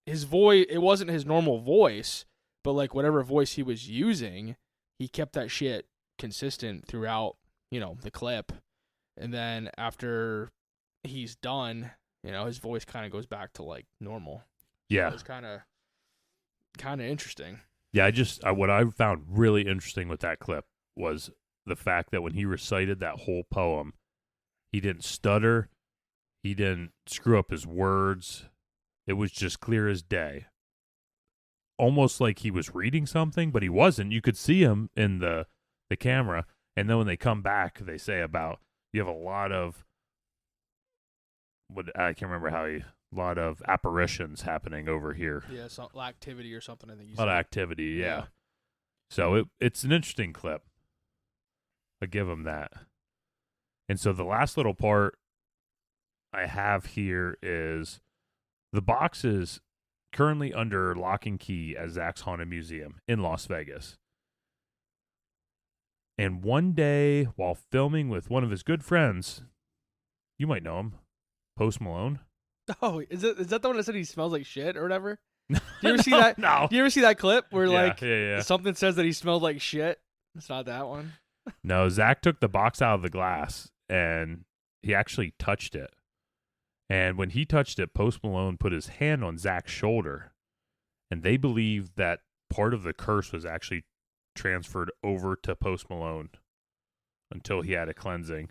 It wasn't his normal voice, but like whatever voice he was using, he kept that shit consistent throughout, you know, the clip. And then after he's done, you know, his voice kind of goes back to like normal. Yeah. So it's kind of interesting. Yeah, what I found really interesting with that clip was the fact that when he recited that whole poem, he didn't stutter, he didn't screw up his words. It was just clear as day. Almost like he was reading something, but he wasn't. You could see him in the camera, and then when they come back, they say about, you have a lot of I can't remember how a lot of apparitions happening over here. Yeah, some activity or something. I think you A lot said. of activity, yeah. Yeah. So it's an interesting clip. I give him that. And so the last little part I have here is the box is currently under lock and key at Zak's Haunted Museum in Las Vegas. And one day, while filming with one of his good friends, you might know him, Post Malone. Oh, is that the one that said he smells like shit or whatever? Do you ever see that? No. Do you ever see that clip where Yeah. something says that he smelled like shit? It's not that one. No, Zak took the box out of the glass and he actually touched it. And when he touched it, Post Malone put his hand on Zak's shoulder. And they believe that part of the curse was actually transferred over to Post Malone until he had a cleansing.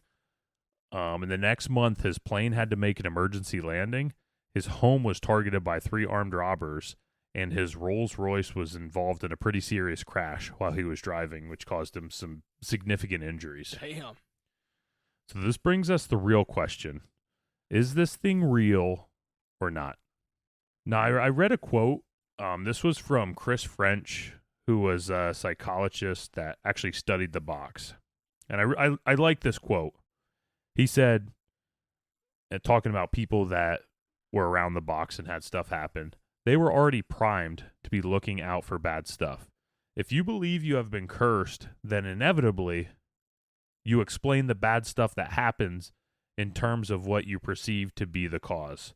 And the next month, his plane had to make an emergency landing. His home was targeted by 3 armed robbers, and his Rolls Royce was involved in a pretty serious crash while he was driving, which caused him some significant injuries. Damn. So this brings us the real question. Is this thing real or not? Now, I read a quote. This was from Chris French, who was a psychologist that actually studied the box. And I like this quote. He said, talking about people that were around the box and had stuff happen, they were already primed to be looking out for bad stuff. If you believe you have been cursed, then inevitably you explain the bad stuff that happens in terms of what you perceive to be the cause.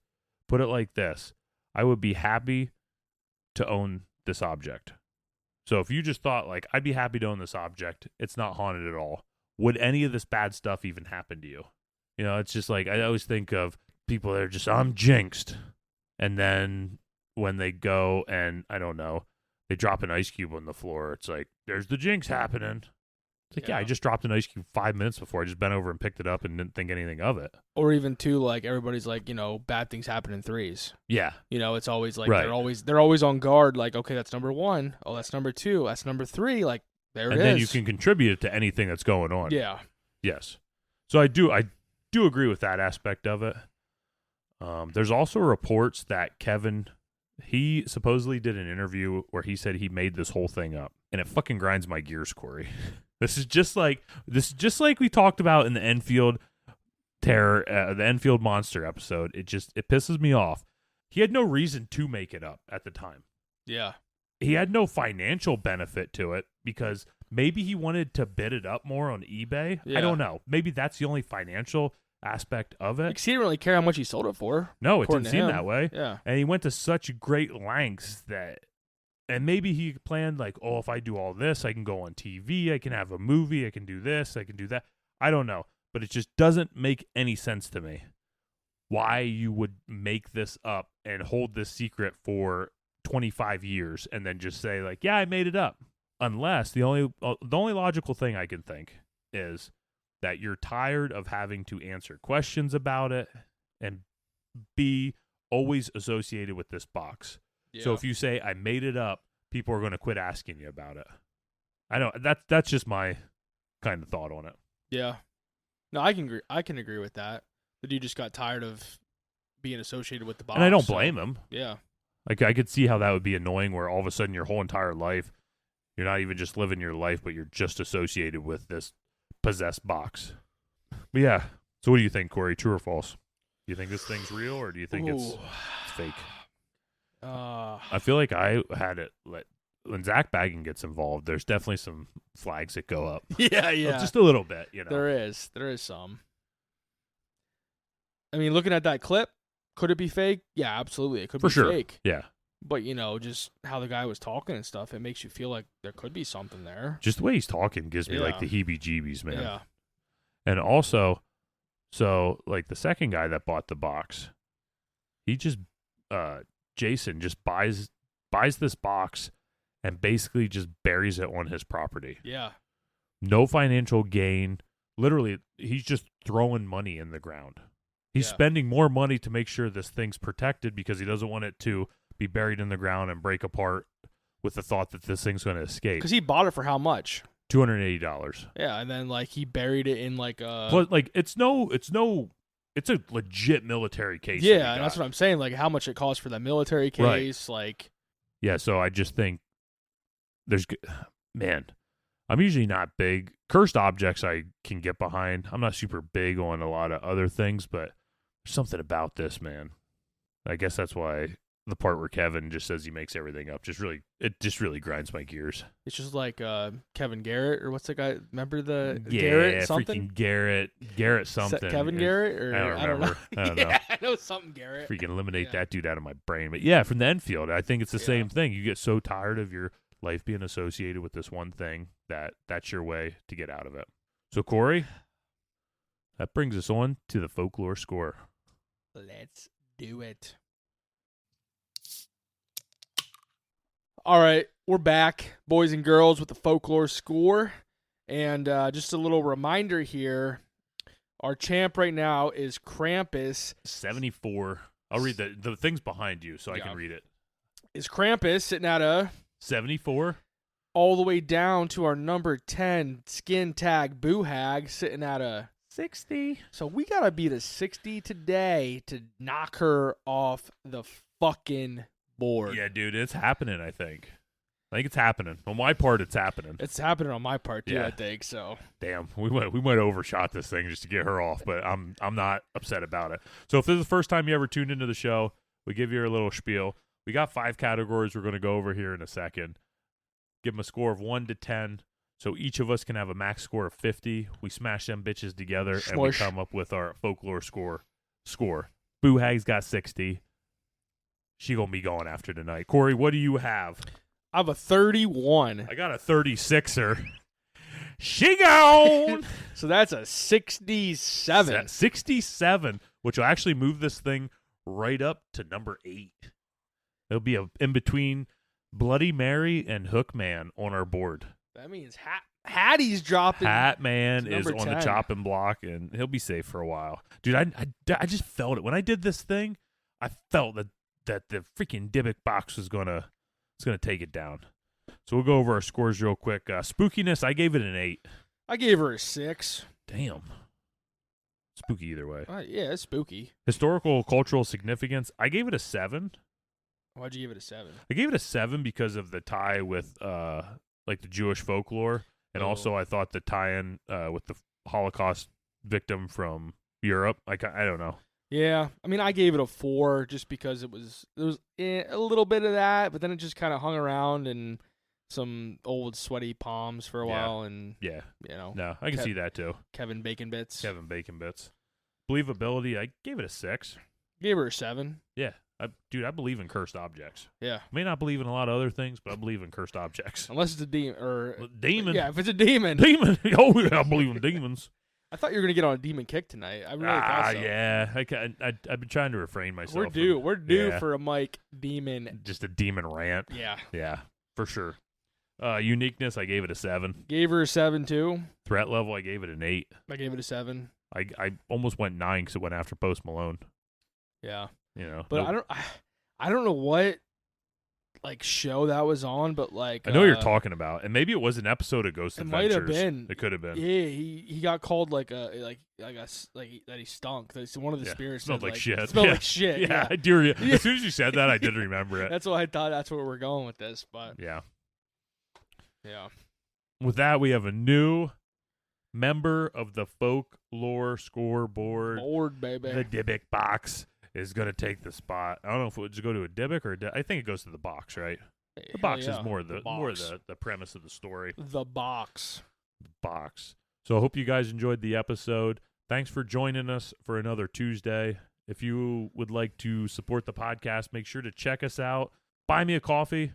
Put it like this. I would be happy to own this object. So if you just thought, like, I'd be happy to own this object, it's not haunted at all. Would any of this bad stuff even happen to you? You know, it's just like, I always think of people that are just, I'm jinxed. And then when they go and, I don't know, they drop an ice cube on the floor, it's like, there's the jinx happening. It's like, yeah, I just dropped an ice cube 5 minutes before. I just bent over and picked it up and didn't think anything of it. Or even too, like everybody's like, bad things happen in threes. Yeah. It's always like Right. they're always on guard. Like, okay, that's number 1. Oh, that's number 2. That's number 3. Like, there it is. And then you can contribute to anything that's going on. Yeah. Yes. So I do agree with that aspect of it. There's also reports that Kevin, he supposedly did an interview where he said he made this whole thing up, and it fucking grinds my gears, Corey. This is just like we talked about in the Enfield Terror, the Enfield Monster episode. It pisses me off. He had no reason to make it up at the time. Yeah. He had no financial benefit to it because maybe he wanted to bid it up more on eBay. Yeah. I don't know. Maybe that's the only financial aspect of it. Because he didn't really care how much he sold it for. No, it according didn't to seem him. that way. Yeah. And he went to such great lengths and maybe he planned like, oh, if I do all this, I can go on TV, I can have a movie, I can do this, I can do that. I don't know. But it just doesn't make any sense to me why you would make this up and hold this secret for 25 years and then just say like, yeah, I made it up. Unless the only logical thing I can think is that you're tired of having to answer questions about it and be always associated with this box. Yeah. So if you say I made it up, people are going to quit asking you about it. I know that's just my kind of thought on it. Yeah. No, I can agree with that. That you just got tired of being associated with the box. And I don't blame him. Yeah. Like I could see how that would be annoying where all of a sudden your whole entire life, you're not even just living your life, but you're just associated with this possessed box. But yeah. So what do you think, Corey? True or false? Do you think this thing's real or do you think it's fake? I feel like I had it when Zak Bagans gets involved, there's definitely some flags that go up. Yeah. Just a little bit, There is some. I mean, looking at that clip, could it be fake? Yeah, absolutely. It could be fake. Yeah. But, just how the guy was talking and stuff, it makes you feel like there could be something there. Just the way he's talking gives me like the heebie-jeebies, man. Yeah. And also, so like the second guy that bought the box, he just Jason just buys this box and basically just buries it on his property. Yeah. No financial gain. Literally, he's just throwing money in the ground. He's spending more money to make sure this thing's protected because he doesn't want it to be buried in the ground and break apart with the thought that this thing's going to escape. Because he bought it for how much? $280. Yeah, and then like he buried it in like a. But like it's no it's a legit military case. that Yeah, we that's got. what I'm saying. Like how much it costs for that military Right. case. Like, Yeah, so I just think man, I'm usually not big. Cursed objects I can get behind. I'm not super big on a lot of other things, but there's something about this, man. I guess that's why the part where Kevin just says he makes everything up it just really grinds my gears. it's just like Kevin Garrett, or what's the guy? Remember the Yeah, Garrett something? freaking Garrett something. Kevin Garrett, or I don't remember. I don't know. Yeah, I know something Garrett. Freaking eliminate Yeah. that dude out of my brain. But yeah, from the Enfield, I think it's the Yeah. same thing. You get so tired of your life being associated with this one thing that's your way to get out of it. So Corey, that brings us on to the folklore score. Let's do it. All right, we're back, boys and girls, with the folklore score. And just a little reminder here, our champ right now is Krampus. 74. I'll read the things behind you so I can read it. Is Krampus sitting at a 74. all the way down to our number 10 skin tag Boo Hag sitting at a 60. So we got to beat a 60 today to knock her off the fucking board. Yeah, dude, it's happening, I think. I think it's happening. On my part, it's happening. It's happening on my part too, Yeah. I think. So Damn, we might overshot this thing just to get her off, but I'm not upset about it. So if this is the first time you ever tuned into the show, we give you a little spiel. We got 5 categories we're going to go over here in a second. Give them a score of 1 to 10. So each of us can have a max score of 50. We smash them bitches together, and we Smush. come up with our folklore score. Boo Hag's got 60. She going to be going after tonight. Corey, what do you have? I have a 31. I got a 36er. She gone. So that's a 67. 67, which will actually move this thing right up to number 8. It'll be in between Bloody Mary and Hook Man on our board. That means Hattie's dropping. Hat Man to is number on the 10. chopping block, and he'll be safe for a while. Dude, I just felt it. When I did this thing, I felt that the freaking Dybbuk Box was going to take it down. So we'll go over our scores real quick. Spookiness, I gave it an 8. I gave her a 6. Damn. Spooky either way. Yeah, it's spooky. Historical cultural significance, I gave it a 7. Why'd you give it a 7? I gave it a 7 because of the tie with like the Jewish folklore, and also I thought the tie-in with the Holocaust victim from Europe. Like I don't know. Yeah, I mean, I gave it a 4 just because there was a little bit of that, but then it just kind of hung around and some old sweaty palms for a while, and Yeah. you know, No, I can see that too. Kevin Bacon bits. Kevin Bacon bits. Believability, I gave it a 6. Gave her a 7. Yeah. I believe in cursed objects. Yeah, I may not believe in a lot of other things, but I believe in cursed objects. unless it's a demon or Demon. Yeah, if it's a demon. Demon. Oh, yeah, I believe in demons. I thought you were gonna get on a demon kick tonight. I really thought so. Yeah. I've been trying to refrain myself. We're due yeah. for a Mike demon. Just a demon rant. Yeah, Yeah, for sure. Uniqueness, I gave it a 7. gave her a 7 too. Threat level, I gave it an 8. I gave it a 7. I almost went 9 because it went after Post Malone. Yeah, You know, but Nope. I don't know what like show that was on, but like I know what you're talking about, and maybe it was an episode of Ghost It Adventures. might have been. It could have been. Yeah, he got called like that he stunk. That's one of the Yeah, spirits smelled said, like shit. Smelled Yeah. like shit. Yeah, Yeah. I do. Yeah. As soon as you said that, I did remember it. That's why I thought that's where we're going with this. But Yeah. yeah, With that, we have a new member of the folklore scoreboard. bored baby. The Dybbuk Box is going to take the spot. I don't know if it would go to a Dybbuk or I think it goes to the box, right? The box is more the premise of the story. The box. Box. So I hope you guys enjoyed the episode. Thanks for joining us for another Tuesday. If you would like to support the podcast, make sure to check us out. Buy me a coffee.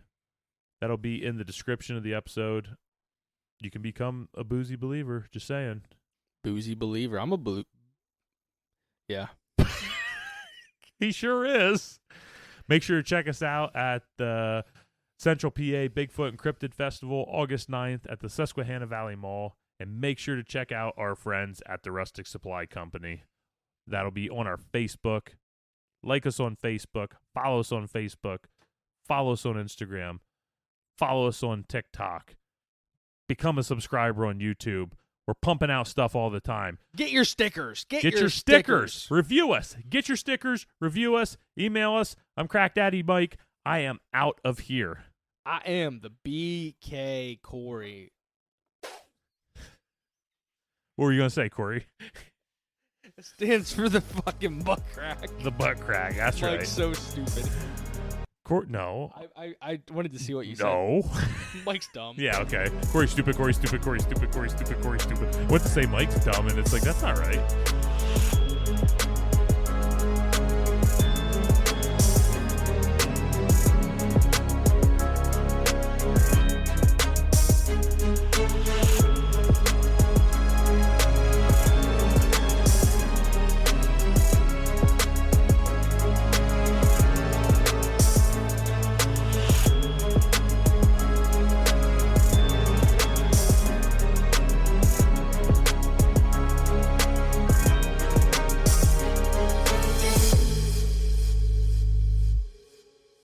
That'll be in the description of the episode. You can become a boozy believer. Just saying. Boozy believer. I'm a Yeah. He sure is. Make sure to check us out at the Central PA Bigfoot and Cryptid Festival, August 9th at the Susquehanna Valley Mall. And make sure to check out our friends at the Rustic Supply Company. That'll be on our Facebook. Like us on Facebook. Follow us on Facebook. Follow us on Instagram. Follow us on TikTok. Become a subscriber on YouTube. We're pumping out stuff all the time. Get your stickers. Get your stickers. Review us. Get your stickers. Review us. Email us. I'm Crack Daddy Mike. I am out of here. I am the BK Corey. What were you going to say, Corey? It stands for the fucking butt crack. The butt crack. That's right. Mike's so stupid. No. I wanted to see what you said. No. Mike's dumb. Yeah, okay. Corey stupid, Corey stupid, Corey stupid, Corey stupid, Corey stupid. What to say Mike's dumb, and it's like, that's not right.